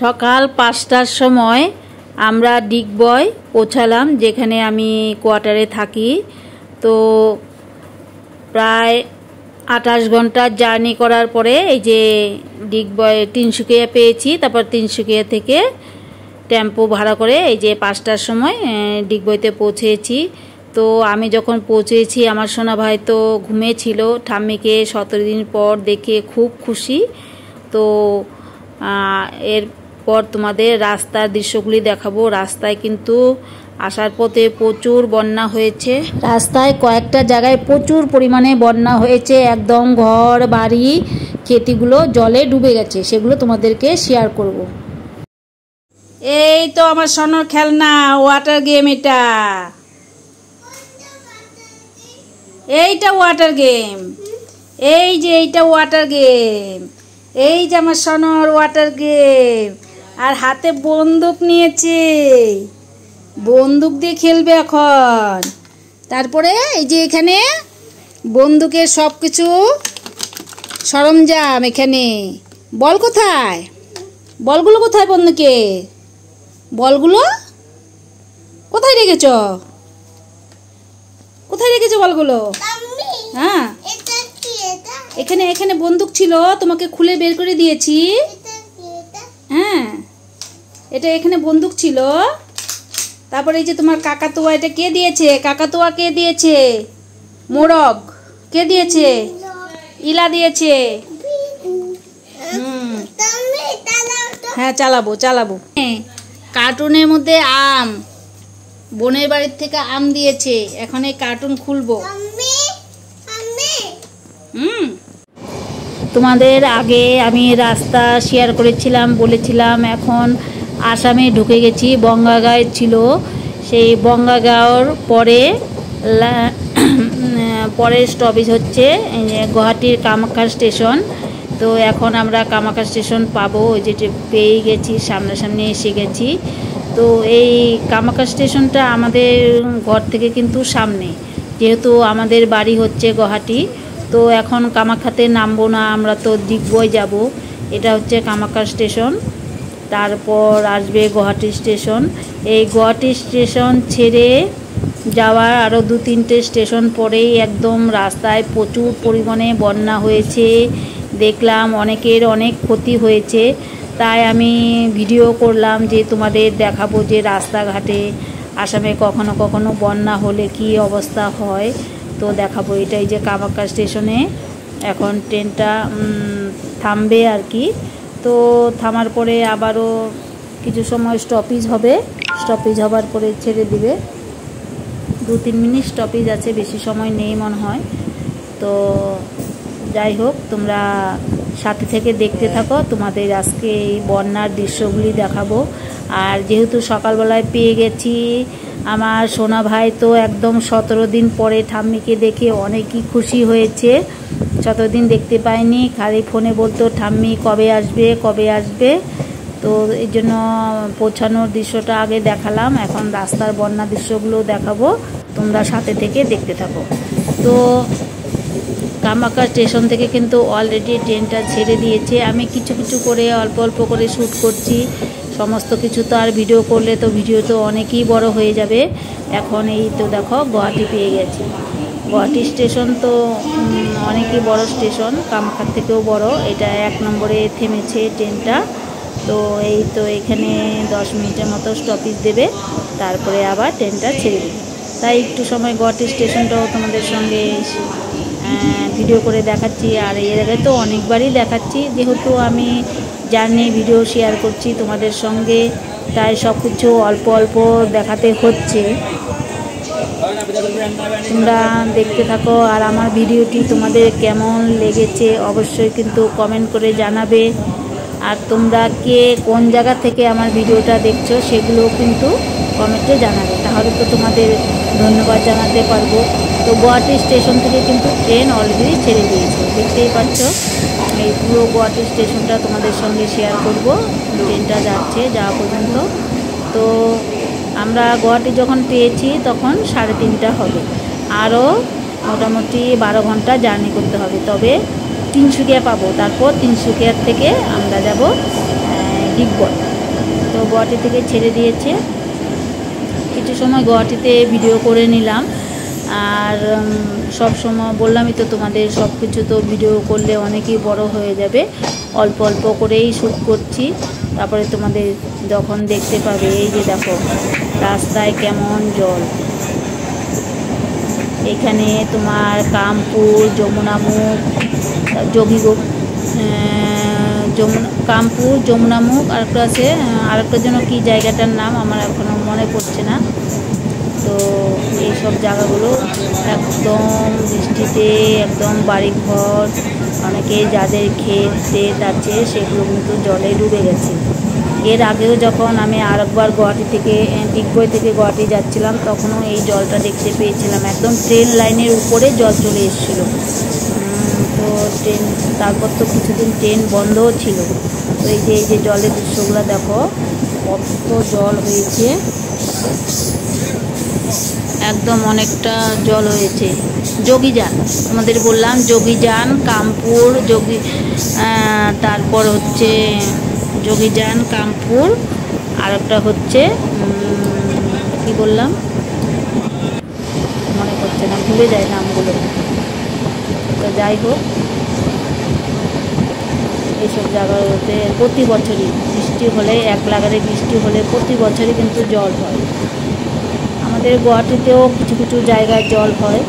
সকাল ৫টার সময় আমরা ডিগবয় পৌঁছালাম, যেখানে আমি কোয়ার্টারে থাকি। তো প্রায় ২৮ ঘন্টার জার্নি করার পরে এই যে ডিগবয় তিনসুকিয়া পেয়েছি। তারপর তিনসুকিয়া থেকে টেম্পো ভাড়া করে এই যে ৫টার সময় ডিগবইতে পৌঁছেছি। তো আমি যখন পৌঁছেছি আমার সোনা ভাই তো ঘুমিয়েছিল। ঠাম্মিকে ১৭ দিন পর দেখে খুব খুশি। তো এরপর তোমাদের রাস্তার দৃশ্যগুলি দেখাবো। রাস্তায় কিন্তু আসার পথে প্রচুর বন্যা হয়েছে। রাস্তায় কয়েকটা জায়গায় প্রচুর পরিমাণে বন্যা হয়েছে, একদম ঘর বাড়ি ক্ষেতিগুলো জলে ডুবে গেছে। সেগুলো তোমাদেরকে শেয়ার করব। এই তো আমার সোনার খেলনা ওয়াটার গেম। এইটা ওয়াটার গেম। এই যে এইটা ওয়াটার গেম। এই যে আমার সোনার ওয়াটার গেম। আর হাতে বন্দুক নিয়েছে, বন্দুক দিয়ে খেলবে এখন। তারপরে এই যে এখানে বন্দুকের সব কিছু সরঞ্জাম। এখানে বল কোথায়? বলগুলো কোথায়? বন্দুকে বলগুলো কোথায় রেখেছ? কোথায় রেখেছো বলগুলো? হ্যাঁ, এখানে এখানে বন্দুক ছিল, তোমাকে খুলে বের করে দিয়েছি। হ্যাঁ, এটা এখানে বন্দুক ছিল। তারপরে এই যে তোমার কাকাতুয়া, এটা কে দিয়েছে? কাকাতুয়া কে দিয়েছে? মোরগ কে দিয়েছে? ইলা দিয়েছে। হ্যাঁ, চালাবো। কার্টুনের মধ্যে আম, বোনের বাড়ির থেকে আম দিয়েছে। এখন এই কার্টুন খুলবো। তোমাদের আগে আমি রাস্তা শেয়ার করেছিলাম, বলেছিলাম এখন আসামে ঢুকে গেছি। বঙ্গাগাঁও ছিল, সেই বঙ্গাগাঁওর পরের স্টপেজ হচ্ছে গুয়াহাটির কামাখ্যা স্টেশন। তো এখন আমরা কামাখ্যা স্টেশন পাবো, ওই যে পেয়ে গেছি, সামনাসামনি এসে গেছি। তো এই কামাখ্যা স্টেশনটা আমাদের ঘর থেকে কিন্তু সামনে, যেহেতু আমাদের বাড়ি হচ্ছে গুয়াহাটি। তো এখন কামাখ্যাতে নামবো না, আমরা তো ডিগবই যাব। এটা হচ্ছে কামাখ্যা স্টেশন, তারপর আসবে গুয়াহাটি স্টেশন। এই গুয়াহাটি স্টেশন ছেড়ে যাওয়ার আরও ২-৩টে স্টেশন পরেই একদম রাস্তায় প্রচুর পরিমাণে বন্যা হয়েছে। দেখলাম অনেকের অনেক ক্ষতি হয়েছে, তাই আমি ভিডিও করলাম যে তোমাদের দেখাবো যে রাস্তাঘাটে আসামে কখনো কখনো বন্যা হলে কি অবস্থা হয়। তো দেখাবো। এটাই যে কামাখ্যা স্টেশনে এখন ট্রেনটা থামবে আর কি। তো থামার পরে আবারও কিছু সময় স্টপেজ হবে, স্টপেজ হবার পরে ছেড়ে দিবে। ২-৩ মিনিট স্টপেজ আছে, বেশি সময় নেই মনে হয়। তো যাই হোক, তোমরা সাথে থেকে দেখতে থাকো, তোমাদের আজকে এই বন্যার দৃশ্যগুলি দেখাবো। আর যেহেতু সকালবেলায় পেয়ে গেছি, আমার সোনা ভাই তো একদম ১৭ দিন পরে ঠাম্মিকে দেখে অনেকই খুশি হয়েছে। ১৭ দিন দেখতে পাইনি, খালি ফোনে বলতো ঠাম্মি কবে আসবে। তো এই জন্য পৌঁছানোর দৃশ্যটা আগে দেখালাম, এখন রাস্তার বন্যা দৃশ্যগুলো দেখাবো। তোমরা সাথে থেকে দেখতে থাকো। তো কামাখ্যা স্টেশন থেকে কিন্তু অলরেডি ট্রেনটা ছেড়ে দিয়েছে। আমি কিছু কিছু করে অল্প অল্প করে শ্যুট করছি। সমস্ত কিছু তো আর ভিডিও করলে তো ভিডিও তো অনেকই বড় হয়ে যাবে। এখন এই তো দেখো গুয়াহাটি পেয়ে গেছি। গুয়াহাটি স্টেশন তো অনেকই বড় স্টেশন, কামাখ্যার থেকেও বড়। এটা ১ নম্বরে থেমেছে ট্রেনটা। তো এই তো এখানে ১০ মিনিটের মতো স্টপেজ দেবে, তারপরে আবার ট্রেনটা ছেড়ে দেবে। তাই একটু সময় গুয়াহাটি স্টেশনটাও তোমাদের সঙ্গে ভিডিও করে দেখাচ্ছি। আর এর আগে তো অনেকবারই দেখাচ্ছি, যেহেতু আমি জার্নি ভিডিও শেয়ার করছি তোমাদের সঙ্গে, তাই সব কিছু অল্প অল্প দেখাতে হচ্ছে। তোমরা দেখতে থাকো। আর আমার ভিডিওটি তোমাদের কেমন লেগেছে অবশ্যই কিন্তু কমেন্ট করে জানাবে। আর তোমরা কে কোন জায়গা থেকে আমার ভিডিওটা দেখছো সেগুলোও কিন্তু কমেন্টে জানাবে, তাহলে তো তোমাদের ধন্যবাদ জানাতে পারবো। তো গুয়াহাটি স্টেশন থেকে কিন্তু ট্রেন অলরেডি ছেড়ে দিয়েছে, দেখতেই পাচ্ছ। এই পুরো গুয়াহাটি স্টেশনটা তোমাদের সঙ্গে শেয়ার করব, ট্রেনটা যাওয়া পর্যন্ত। তো আমরা গুয়াহাটি যখন পেয়েছি তখন 3:30 হবে, আরও মোটামুটি 12 ঘন্টা জার্নি করতে হবে, তবে তিনসুকিয়া পাবো। তারপর তিনসুকিয়ার থেকে আমরা যাব ডিগবয়। তো গুয়াহাটি থেকে ছেড়ে দিয়েছে। কিছু সময় গুয়াহাটিতে ভিডিও করে নিলাম। আর সব সময় বললামই তো তোমাদের, সব কিছু তো ভিডিও করলে অনেকই বড় হয়ে যাবে, অল্প অল্প করেই শ্যুট করছি। তারপরে তোমাদের যখন দেখতে পাবে, এই যে দেখো রাস্তায় কেমন জল। এখানে তোমার কামপুর, যমুনামুখ, কামপুর, যমুনামুখ, আরেকটা আছে, আরেকটা যেন কি জায়গাটার নাম আমার এখনও মনে পড়ছে না। তো এইসব জায়গাগুলো একদম বৃষ্টিতে একদম বাড়িঘর, অনেকে যাদের ক্ষেত আছে সেগুলো কিন্তু জলে ডুবে গেছে। এর আগেও যখন আমি আরেকবার গুয়াহাটি থেকে ডিগবয় থেকে গুয়াহাটি যাচ্ছিলাম, তখনও এই জলটা দেখতে পেয়েছিলাম। একদম ট্রেন লাইনের উপরে জল চলে এসেছিলো। তো ট্রেন, তারপর তো কিছুদিন ট্রেন বন্ধও ছিল। তো এই যে জলের দৃশ্যগুলো দেখো, কত জল হয়েছে, একদম অনেকটা জল হয়েছে। যোগীযান, তোমাদের বললাম যোগীযান, কামপুর, তারপর হচ্ছে যোগীযান, কামপুর, আর একটা হচ্ছে কি বললাম মনে পড়ছে না, ভুলে যায় নামগুলো। তো যাই হোক, এইসব জায়গাগুলোতে প্রতি বছরই বৃষ্টি হলে, এক লাগারে বৃষ্টি হলে প্রতি বছরই কিন্তু জল হয়। আমাদের গুয়াহাটিতেও কিছু কিছু জায়গায় জল হয়,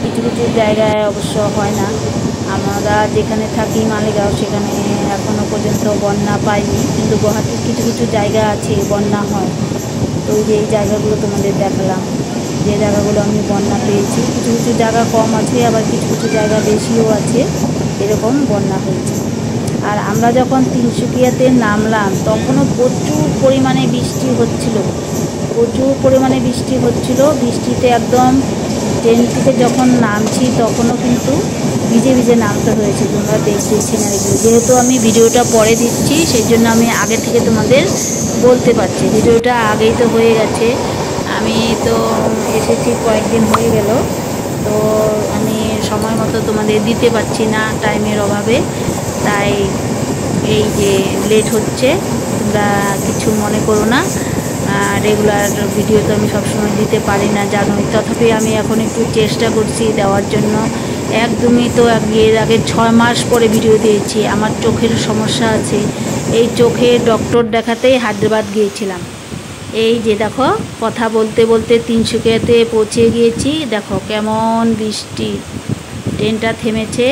কিছু কিছু জায়গায় অবশ্য হয় না। আমরা যেখানে থাকি মালিগাঁও, সেখানে এখনও পর্যন্ত বন্যা পাইনি, কিন্তু গুয়াহাটির কিছু কিছু জায়গা আছে বন্যা হয়। তো এই জায়গাগুলো তোমাদের দেখালাম, যে জায়গাগুলো আমি বন্যা পেয়েছি। কিছু কিছু জায়গা কম আছে, আবার কিছু কিছু জায়গা বেশিও আছে, এরকম বন্যা হয়েছে। আর আমরা যখন তিনসুকিয়াতে নামলাম, তখনও প্রচুর পরিমাণে বৃষ্টি হচ্ছিল, প্রচুর পরিমাণে বৃষ্টি হচ্ছিল। বৃষ্টিতে একদম ট্রেন থেকে যখন নামছি, তখনও কিন্তু ভিজে ভিজে নামতে হয়েছে। তোমরা দেখছি সিনারিগুলো, যেহেতু আমি ভিডিওটা পরে দিচ্ছি, সেই জন্য আমি আগে থেকে তোমাদের বলতে পারছি। ভিডিওটা আগেই তো হয়ে গেছে, আমি তো এসেছি কয়েকদিন হয়ে গেল, তো আমি সময় মতো তোমাদের দিতে পারছি না টাইমের অভাবে, তাই এই যে লেট হচ্ছে। তোমরা কিছু মনে করো না, রেগুলার ভিডিও তো আমি সবসময় দিতে পারি না, জানোই। তথাপি আমি এখন একটু চেষ্টা করছি দেওয়ার জন্য। একদমই তো এর আগে 6 মাস পরে ভিডিও দিয়েছি। আমার চোখের সমস্যা আছে, এই চোখে ডক্টর দেখাতেই হায়দ্রাবাদ গিয়েছিলাম। এই যে দেখো, কথা বলতে বলতে তিনসুকিয়াতে পৌঁছে গিয়েছি। দেখো কেমন বৃষ্টি, ট্রেনটা থেমেছে,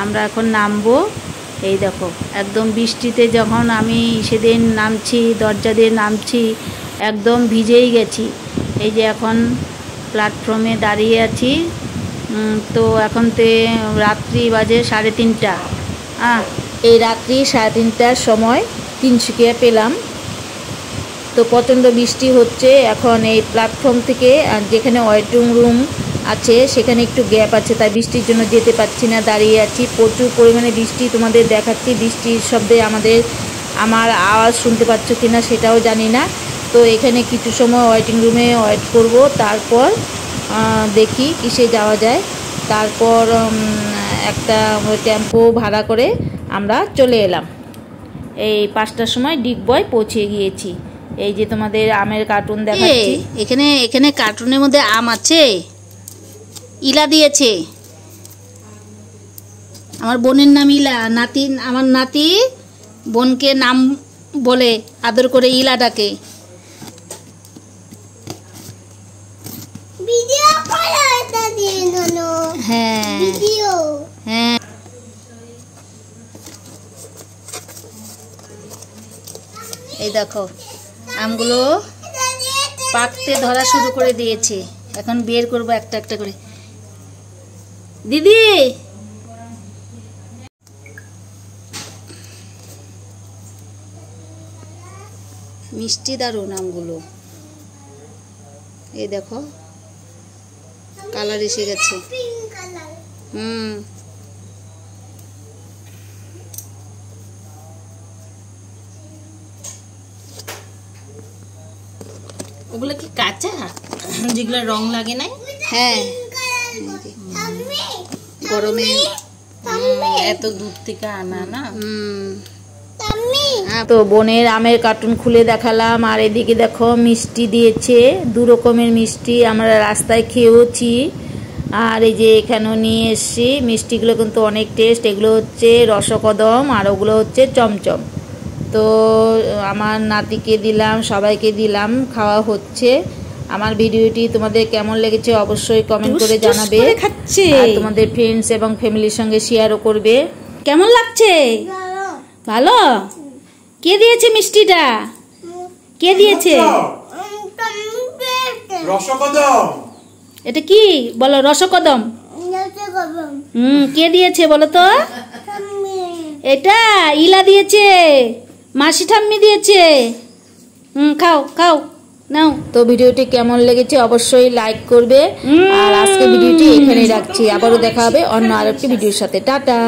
আমরা এখন নামবো। এই দেখো একদম বৃষ্টিতে যখন আমি সেদিন নামছি, দরজা দিয়ে নামছি, একদম ভিজেই গেছি। এই যে এখন প্ল্যাটফর্মে দাঁড়িয়ে আছি। তো এখন তো রাত্রি বাজে 3:30। এই রাত্রি 3:30টার সময় তিনসুকিয়া পেলাম। তো প্রচণ্ড বৃষ্টি হচ্ছে। এখন এই প্ল্যাটফর্ম থেকে যেখানে ওয়েটিং রুম আছে, সেখানে একটু গ্যাপ আছে, তাই বৃষ্টির জন্য যেতে পারছি না, দাঁড়িয়ে আছি। প্রচুর পরিমাণে বৃষ্টি, তোমাদের দেখাচ্ছি। বৃষ্টির শব্দে আমার আওয়াজ শুনতে পাচ্ছ কি না সেটাও জানি না। তো এখানে কিছু সময় ওয়েটিং রুমে ওয়েট করব, তারপর দেখি কিসে যাওয়া যায়। তারপর একটা টেম্পো ভাড়া করে আমরা চলে এলাম। এই 5টার সময় ডিগবয় পৌঁছে গিয়েছি। এই যে তোমাদের আমের কার্টুন দেখাচ্ছি। এখানে কার্টুনের মধ্যে আম আছে, ইলা দিয়েছে। আমার বোনের নাম ইলা, আমার নাতি বোনকে নাম বলে আদর করে ইলা ডাকে। হ্যাঁ হ্যাঁ, এই দেখো আমগুলো পাকতে ধরা শুরু করে দিয়েছে। এখন বের করবো একটা একটা করে। দিদি, মিষ্টি দারুন আমগুলো। এই দেখো কালার এসে গেছে। ওগুলো কি কাঁচা, যেগুলো রং লাগে নাই? হ্যাঁ, গরমে এত দূর থেকে আনা না। তো বোনের আমের কার্টুন খুলে দেখালাম, আর এদিকে দেখো মিষ্টি দিয়েছে, 2 রকমের মিষ্টি আমরা রাস্তায় খেয়েওছি। আর এই যে এখানেও নিয়ে এসছি, মিষ্টিগুলো কিন্তু অনেক টেস্ট। এগুলো হচ্ছে রসকদম আর ওগুলো হচ্ছে চমচম। তো আমার নাতিকে দিলাম, সবাইকে দিলাম, খাওয়া হচ্ছে। আমার ভিডিওটি তোমাদের কেমন লেগেছে অবশ্যই কমেন্ট করে জানাবে, আর তোমাদের ফ্রেন্ডস এবং ফ্যামিলির সঙ্গে শেয়ারও করবে। কেমন লাগছে? ভালো। কে দিয়েছে মিষ্টিটা? কে দিয়েছে? রসকদম। এটা কি বলো? রসকদম। কে দিয়েছে বলো তো? এটা ইলা দিয়েছে, মাসি ঠাম্মি দিয়েছে। খাও খাও নাও। তো ভিডিওটি কেমন লেগেছে অবশ্যই লাইক করবে, আর আজকে ভিডিওটি এখানেই রাখছি। আবারও দেখা হবে অন্য আরেকটি ভিডিওর সাথে। টাটা।